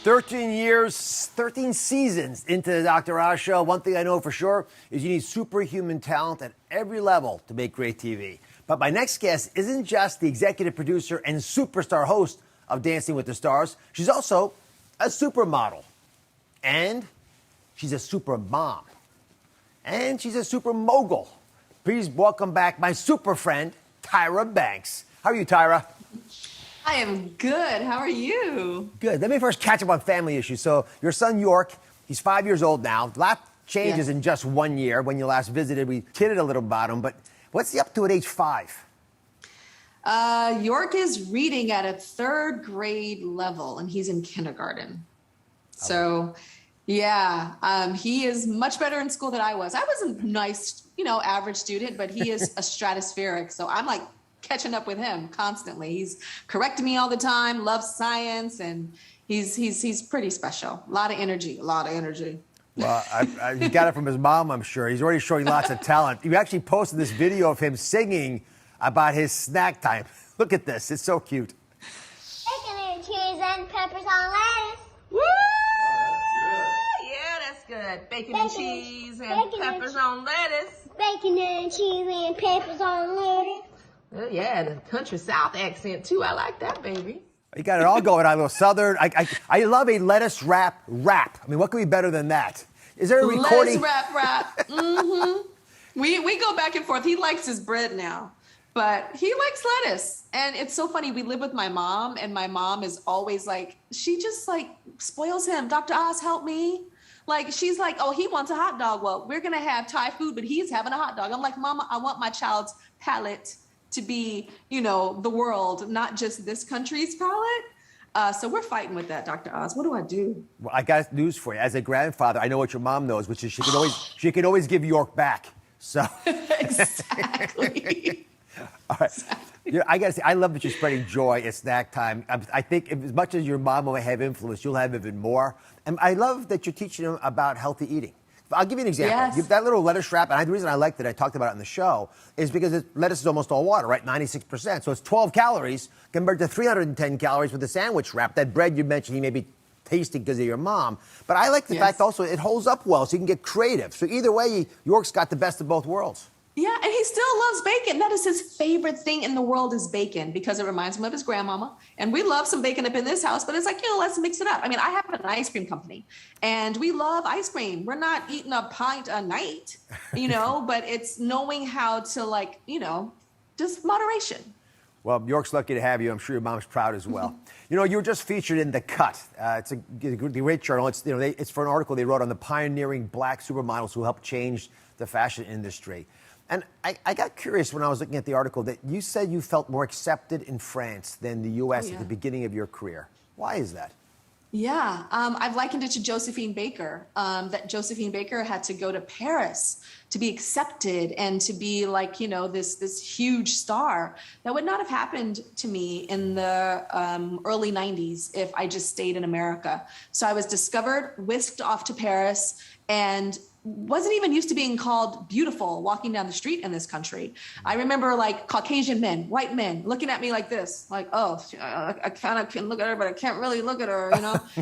13 years, 13 seasons into the Dr. Oz show. One thing I know for sure is you need superhuman talent at every level to make great TV. But my next guest isn't just the executive producer and superstar host of Dancing with the Stars. She's also a supermodel. And she's a super mom. And she's a super mogul. Please welcome back my super friend, Tyra Banks. How are you, Tyra? I am good. How are you? Good. Let me first catch up on family issues. So your son, York, he's 5 years old now. A lot changes in just 1 year. When you last visited, we kidded a little about him. But what's he up to at age 5? York is reading at a 3rd grade level, and he's in kindergarten. So, yeah, he is much better in school than I was. I was a nice, average student, but he is a stratospheric. So I'm like catching up with him constantly. He's correcting me all the time, loves science, and he's pretty special. A lot of energy. Well, he got it from his mom, I'm sure. He's already showing lots of talent. You actually posted this video of him singing about his snack time. Look at this. It's so cute. Bacon and cheese and peppers on lettuce. Woo! Yeah, that's good. Bacon and cheese and peppers on lettuce. Bacon and cheese and peppers on lettuce. Oh, yeah, the country South accent, too. I like that, baby. You got it all going on, a little Southern. I love a lettuce wrap rap. I mean, what could be better than that? Is there a recording? Lettuce rap. Mm-hmm. We go back and forth. He likes his bread now, but he likes lettuce. And it's so funny. We live with my mom, and my mom is always like, she just like spoils him. Dr. Oz, help me. Like, she's like, oh, he wants a hot dog. Well, we're going to have Thai food, but he's having a hot dog. I'm like, Mama, I want my child's palate to be, the world, not just this country's palate. So we're fighting with that, Dr. Oz. What do I do? Well, I got news for you. As a grandfather, I know what your mom knows, which is she can always give York back. So Exactly. all right. Exactly. I got to say, I love that you're spreading joy at snack time. I think as much as your mom will have influence, you'll have even more. And I love that you're teaching them about healthy eating. I'll give you an example. Yes. That little lettuce wrap, and the reason I liked it, I talked about it on the show, is because lettuce is almost all water, right? 96%. So it's 12 calories compared to 310 calories with the sandwich wrap. That bread you mentioned, he may be tasting because of your mom. But I like the fact also it holds up well, so you can get creative. So either way, York's got the best of both worlds. Yeah, and he still loves bacon. That is his favorite thing in the world is bacon because it reminds him of his grandmama. And we love some bacon up in this house, but it's like, let's mix it up. I mean, I have an ice cream company and we love ice cream. We're not eating a pint a night, but it's knowing how to just moderation. Well, York's lucky to have you. I'm sure your mom's proud as well. You were just featured in The Cut. It's a great journal. It's for an article they wrote on the pioneering black supermodels who helped change the fashion industry. And I got curious when I was looking at the article that you said you felt more accepted in France than the U.S. at the beginning of your career. Why is that? Yeah, I've likened it to Josephine Baker, that Josephine Baker had to go to Paris to be accepted and to be like, this huge star. That would not have happened to me in the early 90s if I just stayed in America. So I was discovered, whisked off to Paris, and wasn't even used to being called beautiful walking down the street in this country. I remember Caucasian men, white men looking at me like this, like, oh, I kind of can look at her, but I can't really look at her,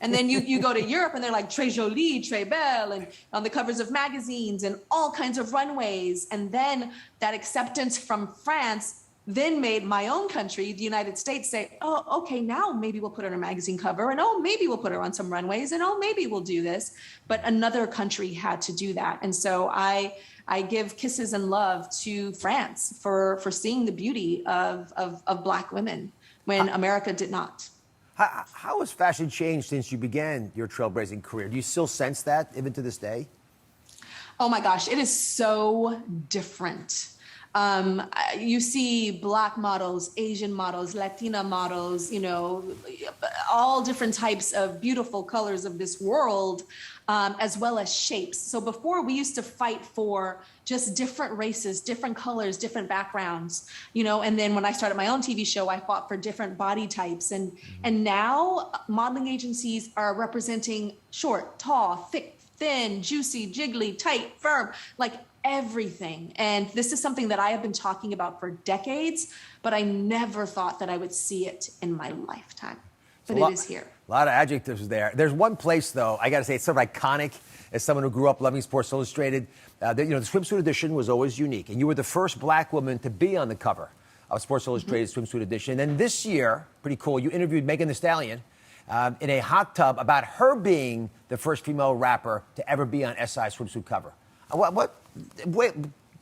And then you go to Europe and they're like, très jolie, très belle, and on the covers of magazines and all kinds of runways. And then that acceptance from France then made my own country, the United States, say, oh, okay, now maybe we'll put her on a magazine cover, and maybe we'll put her on some runways, and maybe we'll do this. But another country had to do that. And so I give kisses and love to France for seeing the beauty of Black women when America did not. How has fashion changed since you began your trailblazing career? Do you still sense that even to this day? Oh my gosh, it is so different. You see Black models, Asian models, Latina models, all different types of beautiful colors of this world, as well as shapes. So before we used to fight for just different races, different colors, different backgrounds, and then when I started my own TV show, I fought for different body types. And now modeling agencies are representing short, tall, thick, thin, juicy, jiggly, tight, firm, like everything. And this is something that I have been talking about for decades, but I never thought that I would see it in my lifetime. But it is here. A lot of adjectives there. There's one place, though, I got to say, it's sort of iconic as someone who grew up loving Sports Illustrated. The swimsuit edition was always unique, and you were the first black woman to be on the cover of Sports Illustrated swimsuit edition. And then this year, pretty cool, you interviewed Megan Thee Stallion in a hot tub about her being the first female rapper to ever be on SI swimsuit cover. Wait,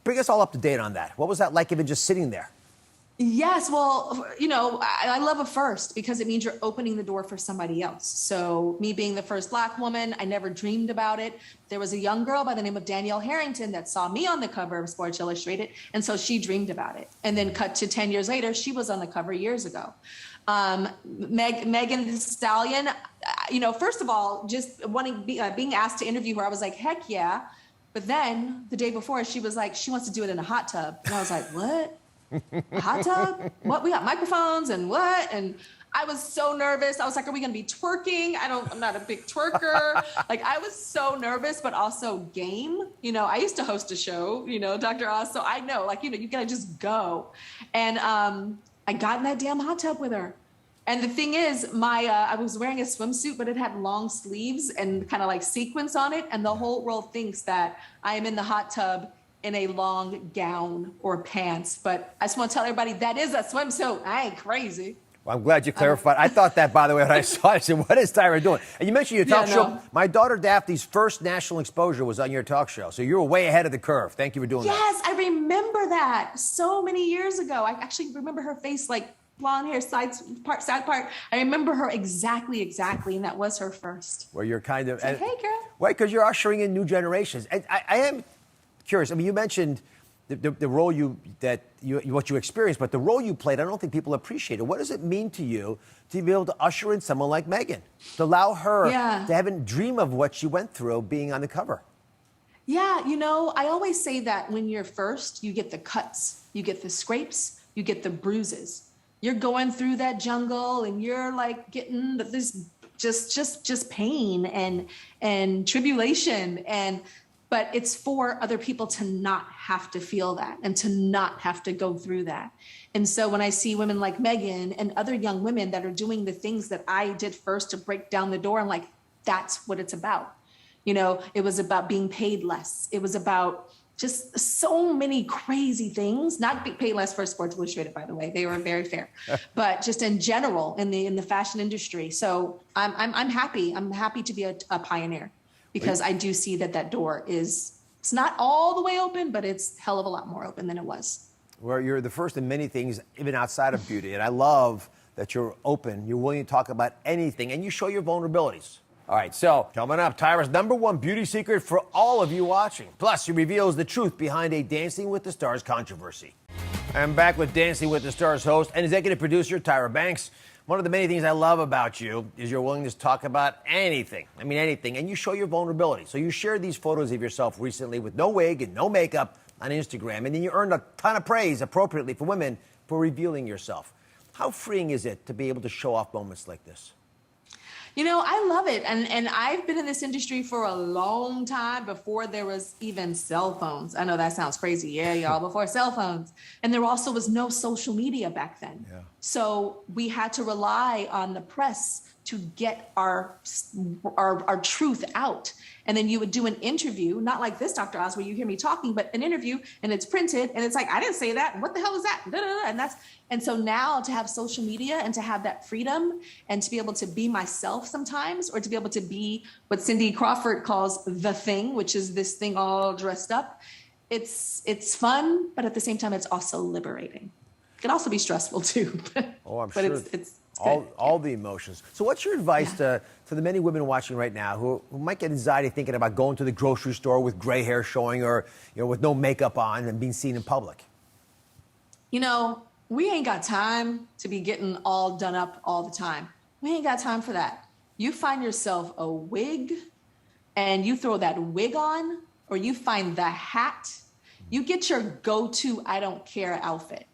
bring us all up to date on that. What was that like even just sitting there? Yes, well, I love a first because it means you're opening the door for somebody else. So me being the first black woman, I never dreamed about it. There was a young girl by the name of Danielle Harrington that saw me on the cover of Sports Illustrated, and so she dreamed about it. And then cut to 10 years later, she was on the cover years ago. Megan Thee Stallion, first of all, just being asked to interview her, I was like, heck yeah. But then the day before, she was like, she wants to do it in a hot tub. And I was like, what? A hot tub? What? We got microphones and what? And I was so nervous. I was like, are we going to be twerking? I'm not a big twerker. Like, I was so nervous, but also game. I used to host a show, Dr. Oz. So I know, you got to just go. And I got in that damn hot tub with her. And the thing is, I was wearing a swimsuit, but it had long sleeves and kind of like sequins on it. And the whole world thinks that I am in the hot tub in a long gown or pants. But I just want to tell everybody that is a swimsuit. I ain't crazy. Well, I'm glad you clarified. I thought that, by the way, when I saw it. I said, what is Tyra doing? And you mentioned your talk show. My daughter Daphne's first national exposure was on your talk show. So you were way ahead of the curve. Thank you for doing that. Yes, I remember that so many years ago. I actually remember her face, like blonde hair, side part. I remember her exactly. And that was her first. Where you're kind of... Like, hey, girl. Right, because you're ushering in new generations. And I am curious. I mean, you mentioned the role what you experienced, but the role you played, I don't think people appreciate it. What does it mean to you to be able to usher in someone like Megan, to allow her to have a dream of what she went through being on the cover? Yeah, I always say that when you're first, you get the cuts, you get the scrapes, you get the bruises. You're going through that jungle and you're like getting this just pain and tribulation but it's for other people to not have to feel that and to not have to go through that. And so when I see women like Megan and other young women that are doing the things that I did first to break down the door, I'm like, that's what it's about. It was about being paid less. It was about just so many crazy things, not paid less for Sports Illustrated, by the way, they were very fair, but just in general in the fashion industry. So I'm happy. I'm happy to be a pioneer. Because I do see that door it's not all the way open, but it's a hell of a lot more open than it was. Well, you're the first in many things, even outside of beauty. And I love that you're open, you're willing to talk about anything, and you show your vulnerabilities. All right, so coming up, Tyra's #1 beauty secret for all of you watching. Plus, she reveals the truth behind a Dancing with the Stars controversy. I'm back with Dancing with the Stars host and executive producer, Tyra Banks. One of the many things I love about you is your willingness to talk about anything. I mean, anything. And you show your vulnerability. So you shared these photos of yourself recently with no wig and no makeup on Instagram. And then you earned a ton of praise appropriately for women for revealing yourself. How freeing is it to be able to show off moments like this? I love it. And I've been in this industry for a long time before there was even cell phones. I know that sounds crazy. Yeah, y'all, before cell phones. And there also was no social media back then. Yeah. So we had to rely on the press to get our truth out. And then you would do an interview, not like this, Dr. Oz, where you hear me talking, but an interview and it's printed and it's like, I didn't say that. What the hell is that? And so now to have social media and to have that freedom and to be able to be myself sometimes, or to be able to be what Cindy Crawford calls the thing, which is this thing all dressed up. It's fun, but at the same time, it's also liberating. It can also be stressful too. Oh, I'm but sure. It's all the emotions. So what's your advice to the many women watching right now who might get anxiety thinking about going to the grocery store with gray hair showing or with no makeup on and being seen in public? We ain't got time to be getting all done up all the time. We ain't got time for that. You find yourself a wig and you throw that wig on, or you find the hat. You get your go-to I don't care outfit.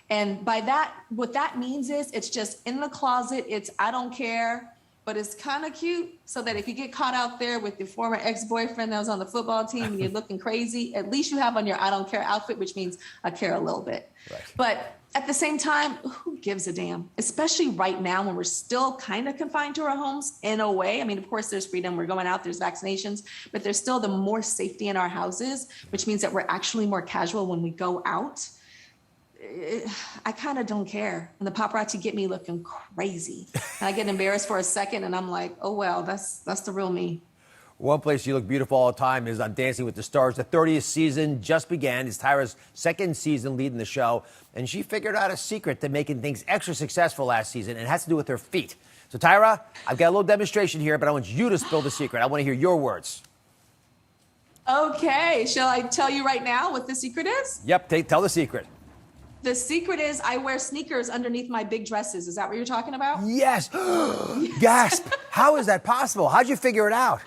And by that, what that means is it's just in the closet. It's I don't care, but it's kind of cute so that if you get caught out there with your former ex-boyfriend that was on the football team and you're looking crazy, at least you have on your I don't care outfit, which means I care a little bit. Right. But At the same time, who gives a damn? Especially right now when we're still kind of confined to our homes in a way. I mean, of course, there's freedom. We're going out, there's vaccinations, but there's still the more safety in our houses, which means that we're actually more casual when we go out. I kind of don't care. And the paparazzi get me looking crazy. And I get embarrassed for a second and I'm like, oh, well, that's the real me. One place you look beautiful all the time is on Dancing with the Stars. The 30th season just began. It's Tyra's second season leading the show. And she figured out a secret to making things extra successful last season. And it has to do with her feet. So, Tyra, I've got a little demonstration here, but I want you to spill the secret. I want to hear your words. Okay. Shall I tell you right now what the secret is? Yep. Tell the secret. The secret is I wear sneakers underneath my big dresses. Is that what you're talking about? Yes. Gasp. How is that possible? How'd you figure it out?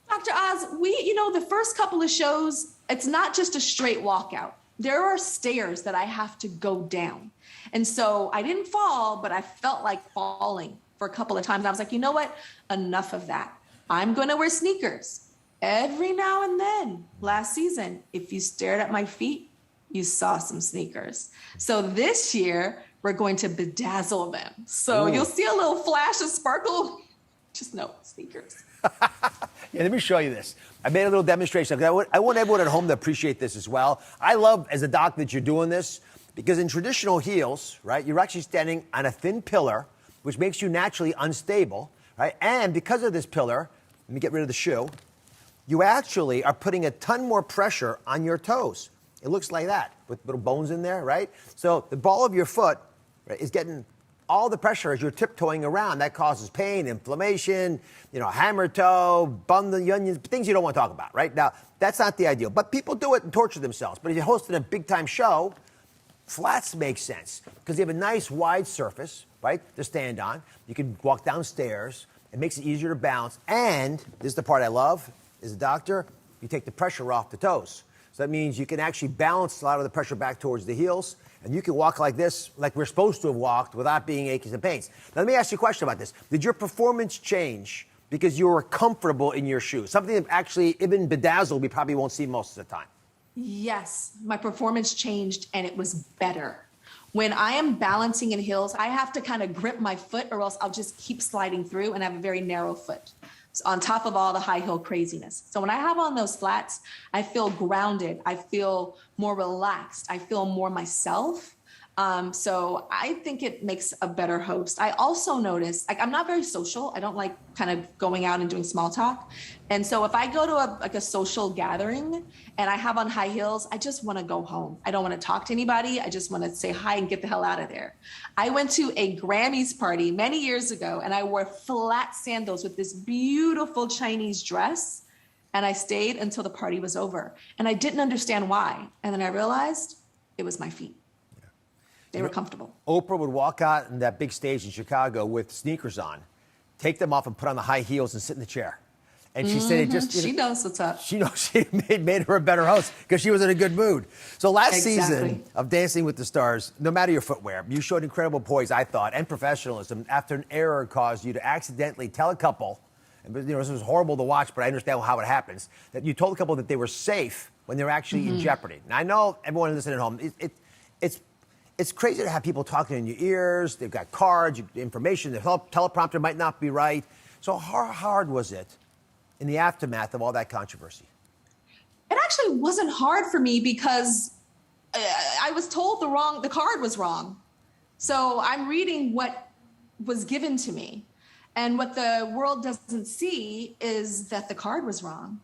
Dr. Oz, the first couple of shows, it's not just a straight walkout. There are stairs that I have to go down. And so I didn't fall, but I felt like falling for a couple of times. And I was like, you know what? Enough of that. I'm going to wear sneakers every now and then. Last season, if you stared at my feet, you saw some sneakers. So this year, we're going to bedazzle them. So You'll see a little flash of sparkle. Just no sneakers. Yeah, let me show you this. I made a little demonstration. I want everyone at home to appreciate this as well. I love, as a doc, that you're doing this because in traditional heels, right, you're actually standing on a thin pillar, which makes you naturally unstable, right? And because of this pillar, let me get rid of the shoe, you actually are putting a ton more pressure on your toes. It looks like that with little bones in there, right? So the ball of your foot, right, is getting all the pressure as you're tiptoeing around. That causes pain, inflammation, hammer toe, bun the onions, things you don't want to talk about, right? Now, that's not the ideal. But people do it and torture themselves. But if you're hosting a big-time show, flats make sense because they have a nice wide surface, right, to stand on. You can walk downstairs. It makes it easier to balance. And this is the part I love, as a doctor, you take the pressure off the toes. So that means you can actually balance a lot of the pressure back towards the heels. And you can walk like this, like we're supposed to have walked, without being aches and pains. Now, let me ask you a question about this. Did your performance change because you were comfortable in your shoes? Something that actually, even bedazzled, we probably won't see most of the time. Yes, my performance changed and it was better. When I am balancing in heels, I have to kind of grip my foot or else I'll just keep sliding through and have a very narrow foot. On top of all the high heel craziness. So when I have on those flats, I feel grounded. I feel more relaxed. I feel more myself. So I think it makes a better host. I also notice, I'm not very social. I don't like kind of going out and doing small talk. And so if I go to a social gathering and I have on high heels, I just want to go home. I don't want to talk to anybody. I just want to say hi and get the hell out of there. I went to a Grammys party many years ago and I wore flat sandals with this beautiful Chinese dress. And I stayed until the party was over. And I didn't understand why. And then I realized it was my feet. They were comfortable. Oprah would walk out on that big stage in Chicago with sneakers on, take them off and put on the high heels and sit in the chair. And she said it just... She knows what's up. She knows she made her a better host because she was in a good mood. So last season of Dancing with the Stars, no matter your footwear, you showed incredible poise, I thought, and professionalism after an error caused you to accidentally tell a couple, and this was horrible to watch, but I understand how it happens, that you told a couple that they were safe when they were actually in jeopardy. Now, I know everyone listening at home, it's crazy to have people talking in your ears. They've got cards, information. The teleprompter might not be right. So how hard was it in the aftermath of all that controversy? It actually wasn't hard for me because I was told the card was wrong. So I'm reading what was given to me. And what the world doesn't see is that the card was wrong.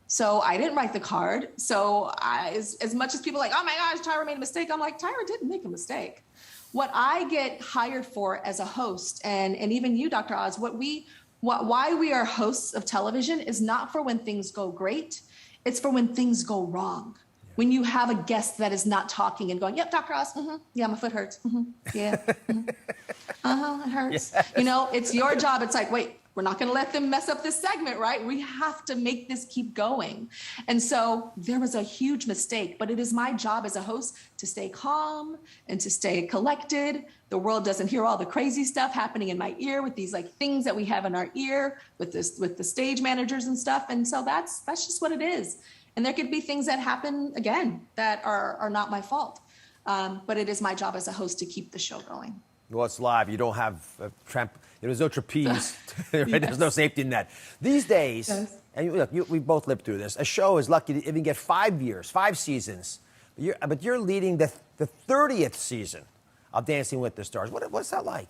So I didn't write the card. So as much as people are like, oh my gosh, Tyra made a mistake, I'm like, Tyra didn't make a mistake. What I get hired for as a host, and even you, Dr. Oz, why we are hosts of television is not for when things go great. It's for when things go wrong. Yeah. When you have a guest that is not talking and going, yep, Dr. Oz, yeah, my foot hurts. Yeah, it hurts. Yes. It's your job. It's like, wait, we're not going to let them mess up this segment, right? We have to make this keep going. And so there was a huge mistake, but it is my job as a host to stay calm and to stay collected. The world doesn't hear all the crazy stuff happening in my ear with these things that we have in our ear with the stage managers and stuff. And so that's just what it is. And there could be things that happen again that are not my fault. But it is my job as a host to keep the show going. Well, it's live. You don't have a there's no trapeze. Right? Yes. There's no safety net. These days, Yes. and look, we both lived through this. A show is lucky to even get 5 years, 5 seasons. But you're leading the 30th season of Dancing with the Stars. What's that like?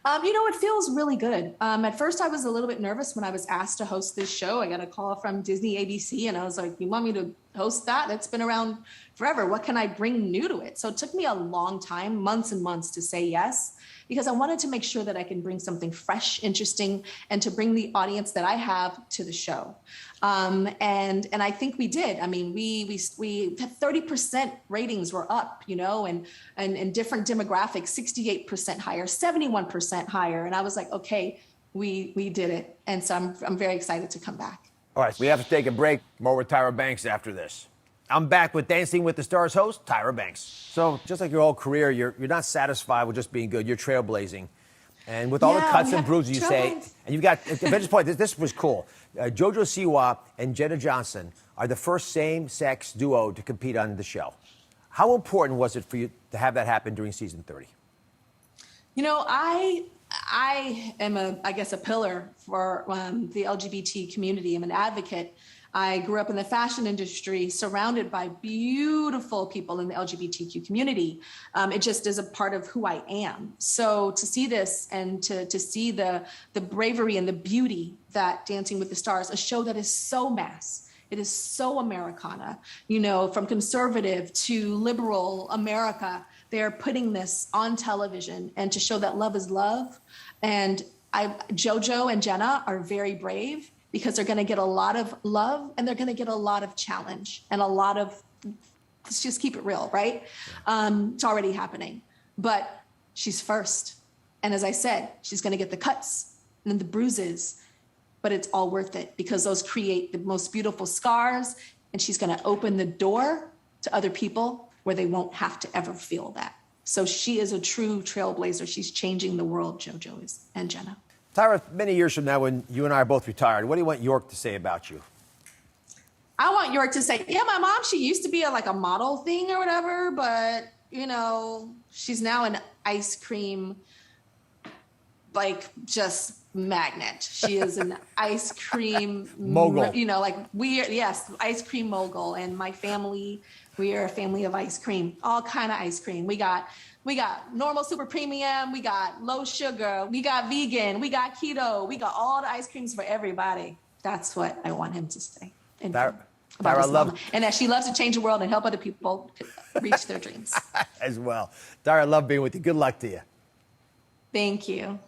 It feels really good. At first, I was a little bit nervous when I was asked to host this show. I got a call from Disney ABC, and I was like, you want me to host that? It's been around forever. What can I bring new to it? So it took me a long time, months and months, to say yes, because I wanted to make sure that I can bring something fresh, interesting, and to bring the audience that I have to the show. And I think we did. I mean, we had 30% ratings were up, and different demographics, 68% higher, 71% higher. And I was like, okay, we did it. And so I'm very excited to come back. All right, we have to take a break. More with Tyra Banks after this. I'm back with Dancing with the Stars host, Tyra Banks. So just like your whole career, you're not satisfied with just being good. You're trailblazing. And with all the cuts and bruises you say, and you've got, at this point, this was cool. JoJo Siwa and Jenna Johnson are the first same-sex duo to compete on the show. How important was it for you to have that happen during season 30? I am I guess a pillar for the LGBT community. I'm an advocate. I grew up in the fashion industry, surrounded by beautiful people in the LGBTQ community. It just is a part of who I am. So to see this and to see the bravery and the beauty that Dancing with the Stars, a show that is so mass, it is so Americana, from conservative to liberal America, they are putting this on television and to show that love is love. And JoJo and Jenna are very brave, because they're going to get a lot of love and they're going to get a lot of challenge and a lot of, let's just keep it real, right? It's already happening, but she's first. And as I said, she's going to get the cuts and the bruises, but it's all worth it, because those create the most beautiful scars, and she's going to open the door to other people where they won't have to ever feel that. So she is a true trailblazer. She's changing the world, JoJo is, and Jenna. Tyra, many years from now, when you and I are both retired, what do you want York to say about you? I want York to say, yeah, my mom, she used to be a model thing or whatever, but, she's now an ice cream, just magnet. She is an ice cream mogul. Ice cream mogul. And my family, we are a family of ice cream, all kind of ice cream. We got normal, super premium. We got low sugar. We got vegan. We got keto. We got all the ice creams for everybody. That's what I want him to say. Tyra, I love, and that she loves to change the world and help other people reach their dreams. As well. Tyra, I love being with you. Good luck to you. Thank you.